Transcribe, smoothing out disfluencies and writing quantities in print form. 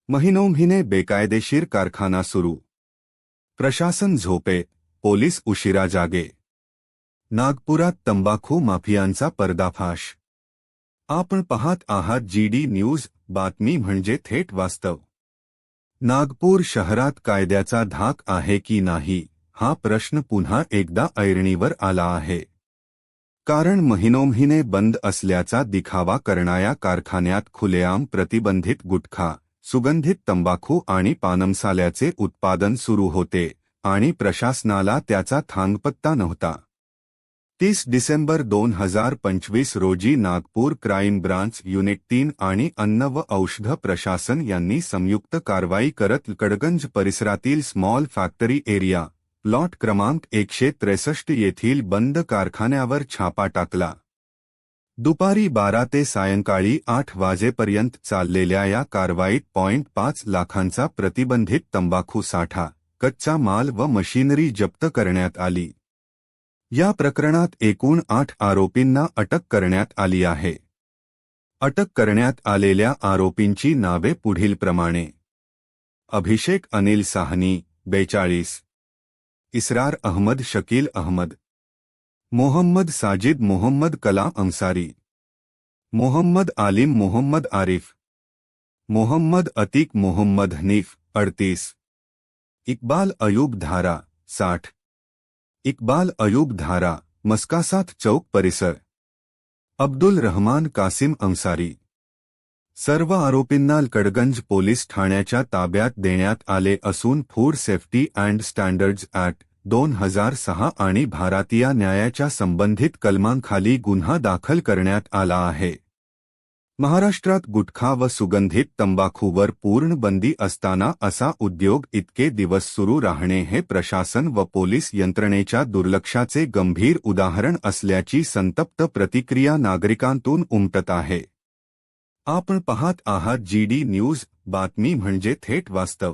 महिनोंमहिने बेकायदेशीर कारखाना सुरू. प्रशासन झोपे, पोलीस उशिरा जागे. नागपुरात तंबाखू माफियांचा पर्दाफाश. आपण पाहत आहात GD न्यूज, बातमी म्हणजे थेट वास्तव. नागपूर शहरात कायद्याचा धाक आहे की नाही, हा प्रश्न पुन्हा एकदा ऐरणीवर आला आहे. कारण महिनोंमहिने बंद असल्याचा दिखावा करणाऱ्या कारखान्यात खुलेआम प्रतिबंधित गुटखा, सुगंधित तंबाखू आणि पानमसाल्याचे उत्पादन सुरू होते आणि प्रशासनाला त्याचा थांगपत्ता नव्हता. 30 डिसेंबर 2025 रोजी नागपूर क्राईम ब्रांच युनिट 3 आणि अन्न व औषध प्रशासन यांनी संयुक्त कारवाई करत कडगंज परिसरातील स्मॉल फॅक्टरी एरिया, प्लॉट क्रमांक 163 येथील बंद कारखान्यावर छापा टाकला. दुपारी 12 ते सायंकाळी 8 वाजेपर्यंत चाललेल्या या कारवाईत 5 लाखांचा प्रतिबंधित तंबाखू साठा, कच्चा माल व मशिनरी जप्त करण्यात आली. या प्रकरणात एकूण 8 आरोपींना अटक करण्यात आली आहे. अटक करण्यात आलेल्या आरोपींची नावे पुढीलप्रमाणे: अभिषेक अनिल साहनी, 42, इसरार अहमद शकील अहमद, मोहम्मद साजिद मोहम्मद कला अंसारी, मोहम्मद आलिम मोहम्मद आरिफ, मोहम्मद अतीक मोहम्मद हनीफ, 38, इकबाल अयूब धारा, 60, इकबाल अयूब धारा, मस्कासात चौक परिसर, अब्दुल रहमान कासिम अंसारी. सर्व आरोपींना कडगंज पोलीस ठाण्याच्या ताब्यात देण्यात आले असून food safety and standards act 2006 आणि भारतीय न्यायाच्या संबंधित कलमांखाली गुन्हा दाखल करण्यात आला आहे. महाराष्ट्रात गुटखा व सुगंधित तंबाखूवर पूर्ण बंदी असताना असा उद्योग इतके दिवस सुरू राहणे हे प्रशासन व पोलीस यंत्रणेच्या दुर्लक्षाचे गंभीर उदाहरण असल्याची संतप्त प्रतिक्रिया नागरिकांतून उमटत आहे. आपण पाहत आहात GD न्यूज, बातमी म्हणजे थेट वास्तव.